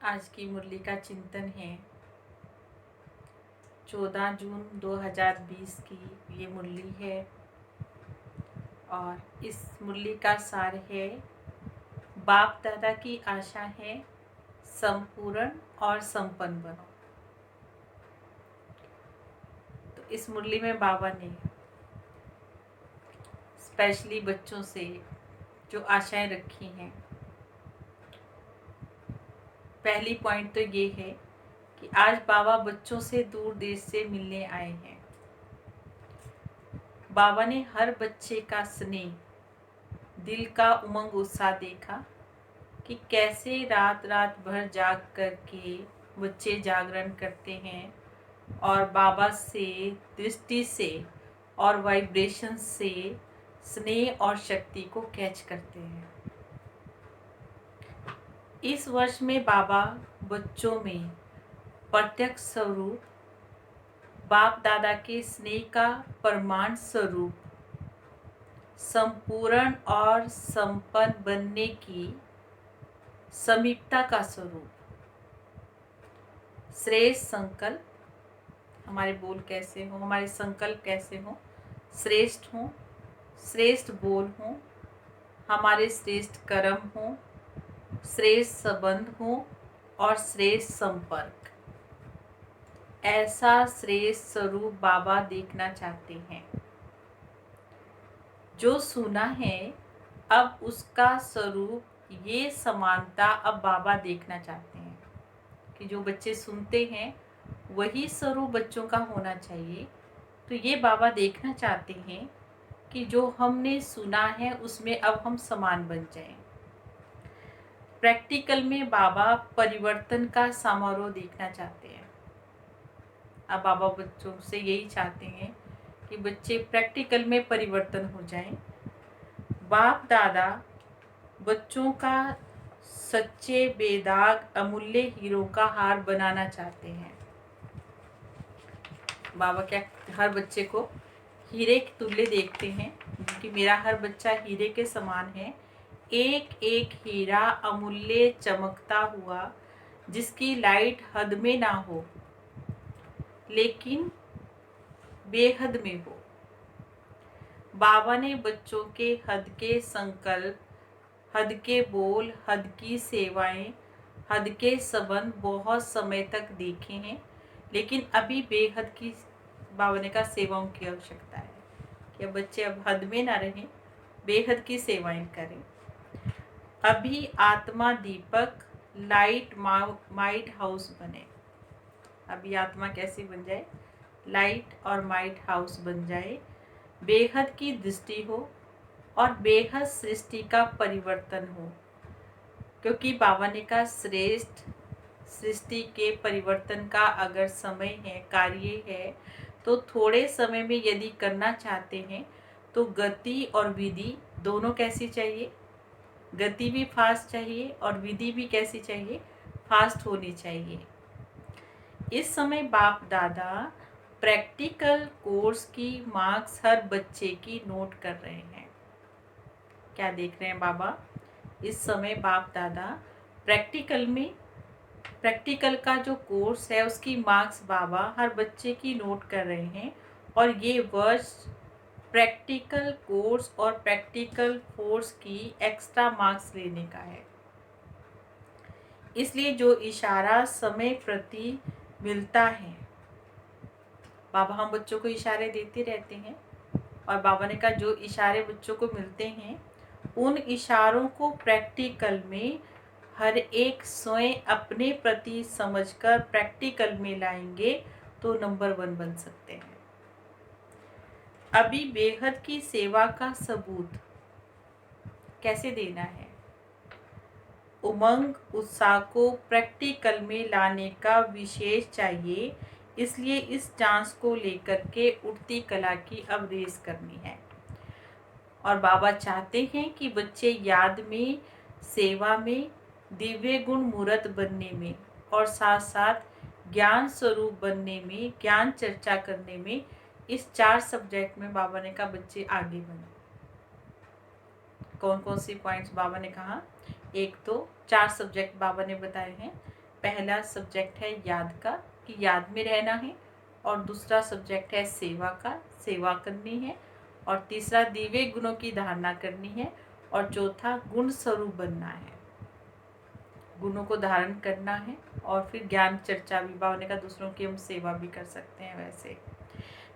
आज की मुरली का चिंतन है 14 जून 2020 की ये मुरली है और इस मुरली का सार है बाप दादा की आशा है संपूर्ण और संपन्न बनो। तो इस मुरली में बाबा ने स्पेशली बच्चों से जो आशाएं रखी हैं, पहली पॉइंट तो ये है कि आज बाबा बच्चों से दूर देश से मिलने आए हैं। बाबा ने हर बच्चे का स्नेह, दिल का उमंग उत्साह देखा कि कैसे रात रात भर जाग कर के बच्चे जागरण करते हैं और बाबा से, दृष्टि से और वाइब्रेशन से स्नेह और शक्ति को कैच करते हैं। इस वर्ष में बाबा बच्चों में प्रत्यक्ष स्वरूप, बाप दादा के स्नेह का प्रमाण स्वरूप, संपूर्ण और संपन्न बनने की समीपता का स्वरूप, श्रेष्ठ संकल्प, हमारे बोल कैसे हो, हमारे संकल्प कैसे हो, श्रेष्ठ हो, श्रेष्ठ बोल हो, हमारे श्रेष्ठ कर्म हो, श्रेष्ठ संबंध हो और श्रेष्ठ संपर्क, ऐसा श्रेष्ठ स्वरूप बाबा देखना चाहते हैं। जो सुना है अब उसका स्वरूप, ये समानता अब बाबा देखना चाहते हैं कि जो बच्चे सुनते हैं वही स्वरूप बच्चों का होना चाहिए। तो ये बाबा देखना चाहते हैं कि जो हमने सुना है उसमें अब हम समान बन जाएं। प्रैक्टिकल में बाबा परिवर्तन का समारोह देखना चाहते हैं। अब बाबा बच्चों से यही चाहते हैं कि बच्चे प्रैक्टिकल में परिवर्तन हो जाएं। बाप दादा बच्चों का सच्चे बेदाग अमूल्य हीरो का हार बनाना चाहते हैं। बाबा क्या हर बच्चे को हीरे के तुल्य देखते हैं, क्योंकि मेरा हर बच्चा हीरे के समान है। एक एक हीरा अमूल्य चमकता हुआ, जिसकी लाइट हद में ना हो लेकिन बेहद में हो। बाबा ने बच्चों के हद के संकल्प, हद के बोल, हद की सेवाएं, हद के संबंध बहुत समय तक देखे हैं, लेकिन अभी बेहद की बाबा ने कहा सेवाओं की आवश्यकता है कि अब बच्चे अब हद में ना रहें, बेहद की सेवाएं करें। अभी आत्मा दीपक लाइट माइट हाउस बने। अभी आत्मा कैसे बन जाए? लाइट और माइट हाउस बन जाए। बेहद की दृष्टि हो और बेहद सृष्टि का परिवर्तन हो, क्योंकि बाबा ने कहा श्रेष्ठ सृष्टि के परिवर्तन का अगर समय है, कार्य है, तो थोड़े समय में यदि करना चाहते हैं तो गति और विधि दोनों कैसी चाहिए? गति भी फास्ट चाहिए और विधि भी कैसी चाहिए? फास्ट होनी चाहिए। इस समय बाप दादा प्रैक्टिकल कोर्स की मार्क्स हर बच्चे की नोट कर रहे हैं। क्या देख रहे हैं बाबा? इस समय बाप दादा प्रैक्टिकल का जो कोर्स है उसकी मार्क्स बाबा हर बच्चे की नोट कर रहे हैं। और ये वर्ष प्रैक्टिकल कोर्स और प्रैक्टिकल फोर्स की एक्स्ट्रा मार्क्स लेने का है। इसलिए जो इशारा समय प्रति मिलता है, बाबा हम बच्चों को इशारे देते रहते हैं और बाबा ने कहा जो इशारे बच्चों को मिलते हैं उन इशारों को प्रैक्टिकल में हर एक स्वयं अपने प्रति समझकर प्रैक्टिकल में लाएंगे तो नंबर 1 बन सकते हैं। अभी बेहद की सेवा का सबूत कैसे देना है? उमंग उत्साह को प्रैक्टिकल में लाने का विशेष चाहिए। इसलिए इस चांस को लेकर के उठती कला की अब रेस करनी है। और बाबा चाहते हैं कि बच्चे याद में, सेवा में, दिव्य गुण मूर्त बनने में और साथ साथ ज्ञान स्वरूप बनने में, ज्ञान चर्चा करने में, इस 4 सब्जेक्ट में बाबा ने कहा बच्चे आगे बने। कौन कौन सी पॉइंट्स बाबा ने कहा? एक तो 4 सब्जेक्ट बाबा ने बताए हैं। पहला सब्जेक्ट है याद का, कि याद में रहना है, और दूसरा सब्जेक्ट है सेवा का, सेवा करनी है, और तीसरा दिव्य गुणों की धारणा करनी है, और चौथा गुण स्वरूप बनना है, गुणों को धारण करना है। और फिर ज्ञान चर्चा भी, बाबा ने कहा दूसरों की हम सेवा भी कर सकते हैं वैसे।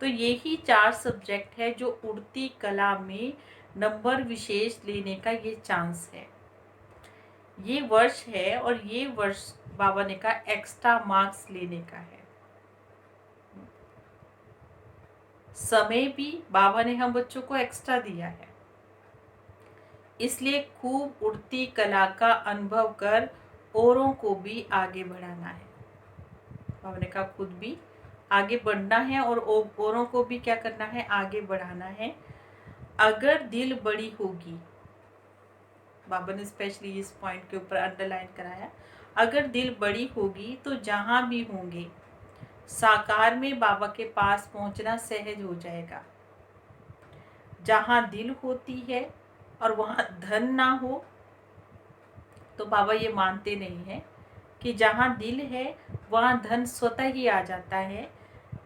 तो यही 4 सब्जेक्ट है जो उड़ती कला में नंबर विशेष लेने का ये चांस है, ये वर्ष है, और ये वर्ष बाबा ने कहा एक्स्ट्रा मार्क्स लेने का है। समय भी बाबा ने हम बच्चों को एक्स्ट्रा दिया है, इसलिए खूब उड़ती कला का अनुभव कर औरों को भी आगे बढ़ाना है। बाबा ने कहा खुद भी आगे बढ़ना है और औरों को भी क्या करना है, आगे बढ़ाना है। अगर दिल बड़ी होगी, बाबा ने स्पेशली इस पॉइंट के ऊपर अंडरलाइन कराया, अगर दिल बड़ी होगी तो जहां भी होंगे साकार में बाबा के पास पहुंचना सहज हो जाएगा। जहां दिल होती है और वहां धन ना हो, तो बाबा ये मानते नहीं है कि जहां दिल है वहां धन स्वतः ही आ जाता है।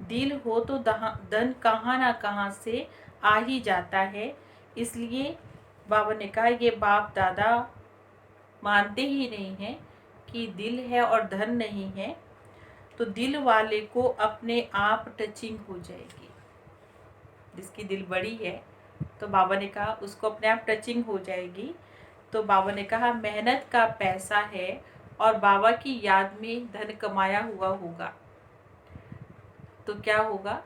दिल हो तो धन कहाँ ना कहाँ से आ ही जाता है। इसलिए बाबा ने कहा ये बाप दादा मानते ही नहीं है कि दिल है और धन नहीं है, तो दिल वाले को अपने आप टचिंग हो जाएगी। जिसकी दिल बड़ी है तो बाबा ने कहा उसको अपने आप टचिंग हो जाएगी। तो बाबा ने कहा मेहनत का पैसा है और बाबा की याद में धन कमाया हुआ होगा। तो क्या होगा,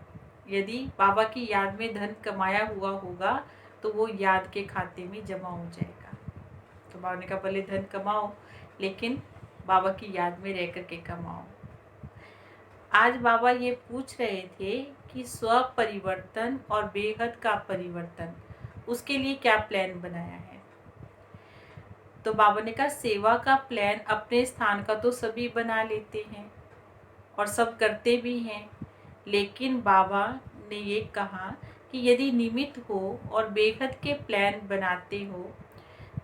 यदि बाबा की याद में धन कमाया हुआ होगा तो वो याद के खाते में जमा हो जाएगा। तो बाबा ने कहा भले धन कमाओ लेकिन बाबा की याद में रह करके कमाओ। आज बाबा ये पूछ रहे थे कि स्व परिवर्तन और बेहद का परिवर्तन, उसके लिए क्या प्लान बनाया है। तो बाबा ने कहा सेवा का प्लान अपने स्थान का तो सभी बना लेते हैं और सब करते भी हैं, लेकिन बाबा ने ये कहा कि यदि निमित्त हो और बेहद के प्लान बनाते हो,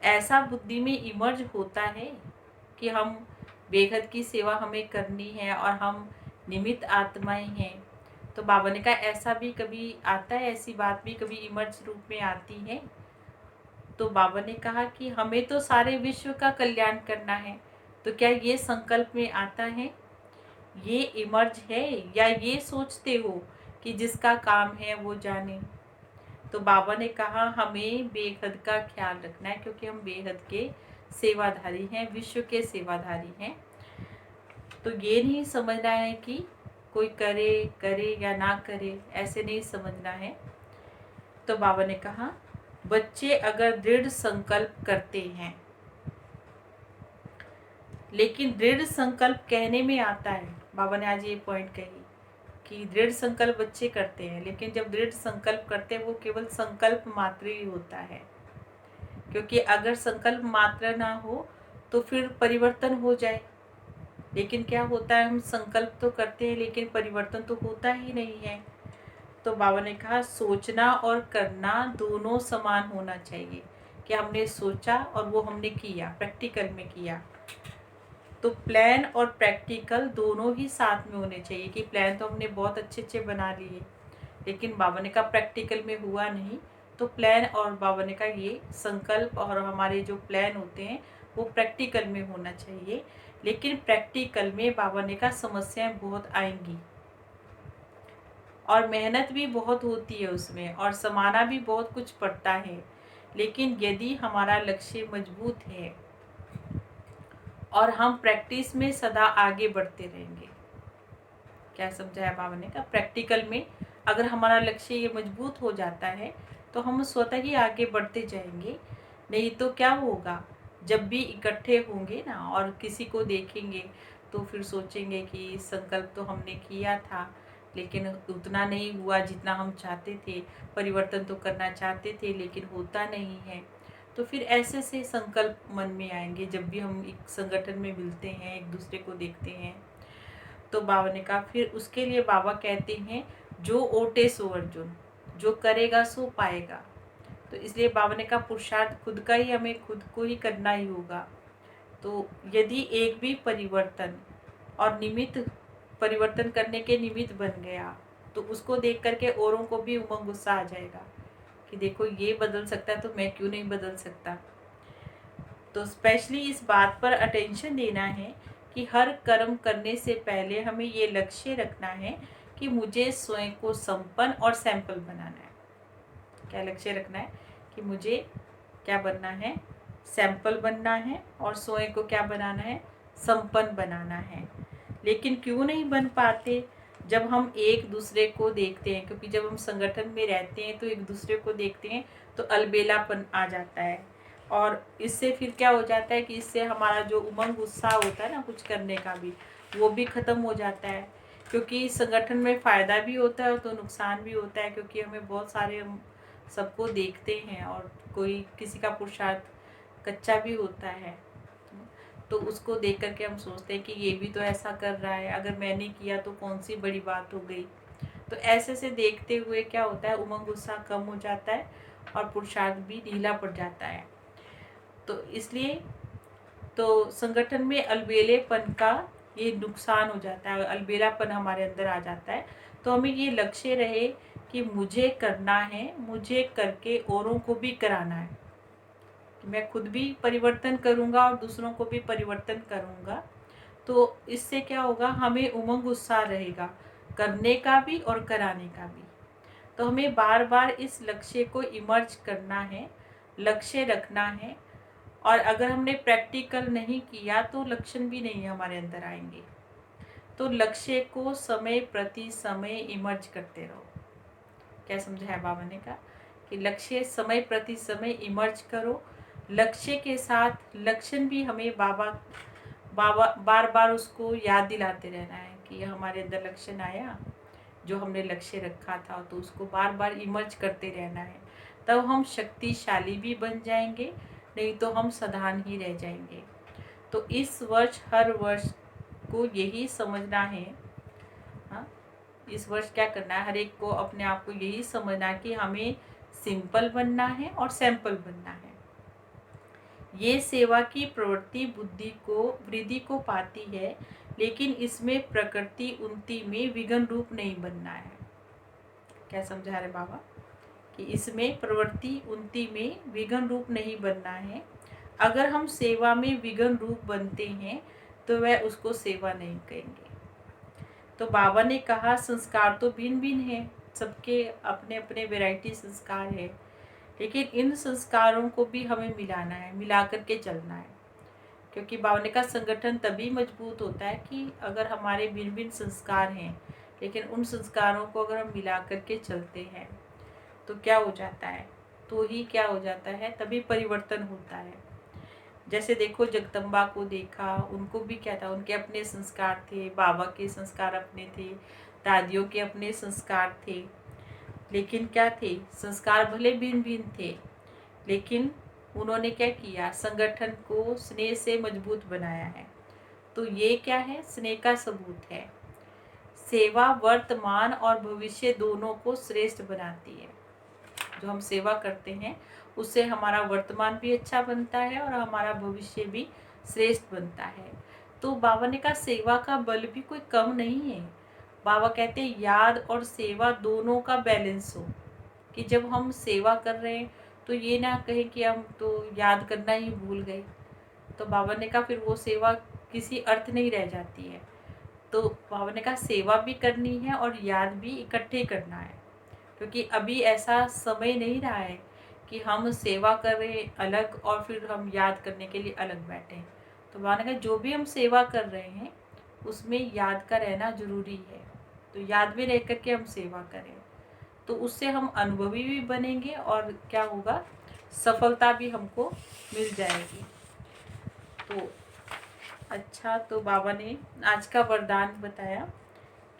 ऐसा बुद्धि में इमर्ज होता है कि हम बेहद की सेवा हमें करनी है और हम निमित्त आत्माएं हैं। तो बाबा ने कहा ऐसा भी कभी आता है, ऐसी बात भी कभी इमर्ज रूप में आती है। तो बाबा ने कहा कि हमें तो सारे विश्व का कल्याण करना है, तो क्या ये संकल्प में आता है, ये इमर्ज है, या ये सोचते हो कि जिसका काम है वो जाने। तो बाबा ने कहा हमें बेहद का ख्याल रखना है, क्योंकि हम बेहद के सेवाधारी हैं, विश्व के सेवाधारी हैं। तो ये नहीं समझना है कि कोई करे करे या ना करे, ऐसे नहीं समझना है। तो बाबा ने कहा बच्चे अगर दृढ़ संकल्प करते हैं, लेकिन दृढ़ संकल्प कहने में आता है, बाबा ने आज ये पॉइंट कही कि दृढ़ संकल्प बच्चे करते हैं, लेकिन जब दृढ़ संकल्प करते हैं वो केवल संकल्प मात्र ही होता है। क्योंकि अगर संकल्प मात्र ना हो तो फिर परिवर्तन हो जाए, लेकिन क्या होता है, हम संकल्प तो करते हैं लेकिन परिवर्तन तो होता ही नहीं है। तो बाबा ने कहा सोचना और करना दोनों समान होना चाहिए, कि हमने सोचा और वो हमने किया, प्रैक्टिकल में किया। तो प्लान और प्रैक्टिकल दोनों ही साथ में होने चाहिए, कि प्लान तो हमने बहुत अच्छे अच्छे बना लिए लेकिन बाबा ने कहा प्रैक्टिकल में हुआ नहीं। तो प्लान और बाबा ने कहा ये संकल्प और हमारे जो प्लान होते हैं वो प्रैक्टिकल में होना चाहिए, लेकिन प्रैक्टिकल में बाबा ने कहा समस्याएं बहुत आएंगी और मेहनत भी बहुत होती है उसमें, और समाना भी बहुत कुछ पड़ता है। लेकिन यदि हमारा लक्ष्य मजबूत है और हम प्रैक्टिस में सदा आगे बढ़ते रहेंगे, क्या समझाया बाबा ने कहा, प्रैक्टिकल में अगर हमारा लक्ष्य ये मजबूत हो जाता है तो हम स्वतः ही आगे बढ़ते जाएंगे। नहीं तो क्या होगा, जब भी इकट्ठे होंगे ना और किसी को देखेंगे तो फिर सोचेंगे कि संकल्प तो हमने किया था लेकिन उतना नहीं हुआ जितना हम चाहते थे, परिवर्तन तो करना चाहते थे लेकिन होता नहीं है। तो फिर ऐसे से संकल्प मन में आएंगे जब भी हम एक संगठन में मिलते हैं, एक दूसरे को देखते हैं। तो बाबा ने कहा फिर उसके लिए बाबा कहते हैं जो ओटे सो अर्जुन, जो करेगा सो पाएगा। तो इसलिए बाबा ने कहा पुरुषार्थ खुद का ही हमें खुद को ही करना ही होगा। तो यदि एक भी परिवर्तन और निमित्त परिवर्तन करने के निमित्त बन गया, तो उसको देख करके औरों को भी उमंग गुस्सा आ जाएगा कि देखो ये बदल सकता है तो मैं क्यों नहीं बदल सकता। तो स्पेशली इस बात पर अटेंशन देना है कि हर कर्म करने से पहले हमें ये लक्ष्य रखना है कि मुझे स्वयं को संपन्न और सैंपल बनाना है। क्या लक्ष्य रखना है कि मुझे क्या बनना है, सैंपल बनना है, और स्वयं को क्या बनाना है, संपन्न बनाना है। लेकिन क्यों नहीं बन पाते? जब हम एक दूसरे को देखते हैं, क्योंकि जब हम संगठन में रहते हैं तो एक दूसरे को देखते हैं तो अलबेलापन आ जाता है, और इससे फिर क्या हो जाता है कि इससे हमारा जो उमंग उत्साह होता है ना कुछ करने का भी, वो भी ख़त्म हो जाता है। क्योंकि संगठन में फ़ायदा भी होता है तो नुकसान भी होता है, क्योंकि हमें बहुत सारे, हम सबको देखते हैं और कोई किसी का पुरुषार्थ कच्चा भी होता है, तो उसको देख करके हम सोचते हैं कि ये भी तो ऐसा कर रहा है, अगर मैंने किया तो कौन सी बड़ी बात हो गई। तो ऐसे से देखते हुए क्या होता है, उमंग उत्साह कम हो जाता है और पुरुषार्थ भी ढीला पड़ जाता है। तो इसलिए तो संगठन में अलबेलेपन का ये नुकसान हो जाता है, अलबेलापन हमारे अंदर आ जाता है। तो हमें ये लक्ष्य रहे कि मुझे करना है, मुझे करके औरों को भी कराना है, कि मैं खुद भी परिवर्तन करूँगा और दूसरों को भी परिवर्तन करूँगा। तो इससे क्या होगा, हमें उमंग उत्साह रहेगा करने का भी और कराने का भी। तो हमें बार बार इस लक्ष्य को इमर्ज करना है, लक्ष्य रखना है, और अगर हमने प्रैक्टिकल नहीं किया तो लक्षण भी नहीं हमारे अंदर आएंगे। तो लक्ष्य को समय प्रति समय इमर्ज करते रहो। क्या समझा है बाबा ने कहा कि लक्ष्य समय प्रति समय इमर्ज करो। लक्ष्य के साथ लक्षण भी हमें बाबा बार बार उसको याद दिलाते रहना है कि हमारे अंदर लक्षण आया, जो हमने लक्ष्य रखा था, तो उसको बार बार इमर्ज करते रहना है। तब हम शक्तिशाली भी बन जाएंगे, नहीं तो हम साधारण ही रह जाएंगे। तो इस वर्ष, हर वर्ष को यही समझना है, हाँ, इस वर्ष क्या करना है, हर एक को अपने आप को यही समझना है कि हमें सिंपल बनना है और सैंपल बनना है। ये सेवा की प्रवृत्ति बुद्धि को वृद्धि को पाती है, लेकिन इसमें प्रकृति उन्नति में विघ्न रूप नहीं बनना है। क्या समझा रहे बाबा कि इसमें प्रवृत्ति उन्नति में विघ्न रूप नहीं बनना है। अगर हम सेवा में विघ्न रूप बनते हैं तो वह उसको सेवा नहीं कहेंगे। तो बाबा ने कहा संस्कार तो भिन्न भिन्न है, सबके अपने अपने वैरायटी संस्कार है, लेकिन इन संस्कारों को भी हमें मिलाना है, मिला करके चलना है। क्योंकि बाबा ने कहा संगठन तभी मजबूत होता है कि अगर हमारे भिन्न भिन्न संस्कार हैं, लेकिन उन संस्कारों को अगर हम मिला करके चलते हैं तो क्या हो जाता है, तो ही क्या हो जाता है, तभी परिवर्तन होता है। जैसे देखो जगदम्बा को देखा, उनको भी क्या था, उनके अपने संस्कार थे, बाबा के संस्कार अपने थे, दादियों के अपने संस्कार थे, लेकिन क्या थे, संस्कार भले भिन्न भिन्न थे, लेकिन उन्होंने क्या किया, संगठन को स्नेह से मजबूत बनाया है। तो ये क्या है, स्नेह का सबूत है। सेवा वर्तमान और भविष्य दोनों को श्रेष्ठ बनाती है। जो हम सेवा करते हैं उससे हमारा वर्तमान भी अच्छा बनता है और हमारा भविष्य भी श्रेष्ठ बनता है। तो बाबा ने कहा सेवा का बल भी कोई कम नहीं है। बाबा कहते हैं याद और सेवा दोनों का बैलेंस हो, कि जब हम सेवा कर रहे हैं तो ये ना कहें कि हम तो याद करना ही भूल गए। तो बाबा ने कहा फिर वो सेवा किसी अर्थ नहीं रह जाती है। तो बाबा ने कहा सेवा भी करनी है और याद भी इकट्ठे करना है, क्योंकि अभी ऐसा समय नहीं रहा है कि हम सेवा कर रहे अलग और फिर हम याद करने के लिए अलग बैठे। तो बाबा ने कहा जो भी हम सेवा कर रहे हैं उसमें याद का रहना जरूरी है। तो याद में रह करके हम सेवा करें, तो उससे हम अनुभवी भी बनेंगे और क्या होगा, सफलता भी हमको मिल जाएगी। तो अच्छा, तो बाबा ने आज का वरदान बताया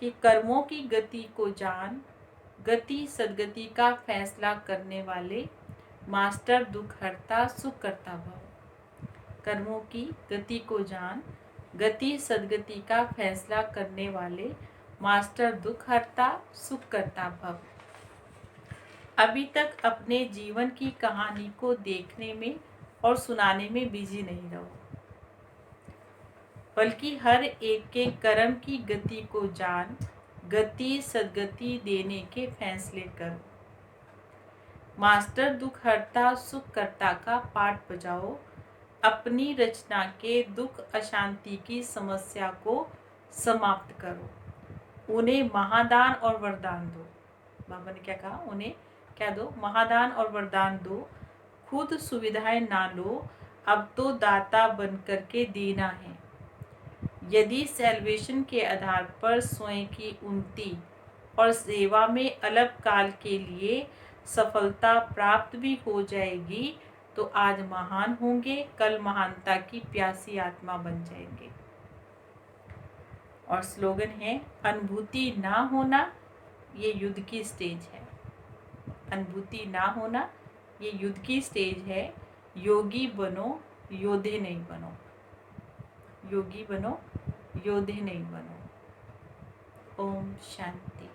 कि कर्मों की गति को जान, गति सदगति का फैसला करने वाले, मास्टर दुख हरता सुख करता भव। कर्मों की गति को जान, गति सदगति का फैसला करने वाले, मास्टर दुख हरता सुख करता भव। अभी तक अपने जीवन की कहानी को देखने में और सुनाने में बिजी नहीं रहो। बल्कि हर एक के कर्म की गति को जान, गति सद्गति देने के फैसले करो। मास्टर दुख हरता सुख करता का पाठ बजाओ, अपनी रचना के दुख अशांति की समस्या को समाप्त करो। उन्हें महादान और वरदान दो। बाबा ने क्या कहा? उन्हें क्या दो? महादान और वरदान दो। खुद सुविधाएं ना लो, अब तो दाता बन करके देना है। यदि सेल्वेशन के आधार पर स्वयं की उन्नति और सेवा में अलग काल के लिए सफलता प्राप्त भी हो जाएगी तो आज महान होंगे, कल महानता की प्यासी आत्मा बन जाएंगे। और स्लोगन है, अनुभूति ना होना ये युद्ध की स्टेज है। अनुभूति ना होना ये युद्ध की स्टेज है। योगी बनो, योद्धे नहीं बनो। योगी बनो, योद्धे नहीं बनो। ओम शांति।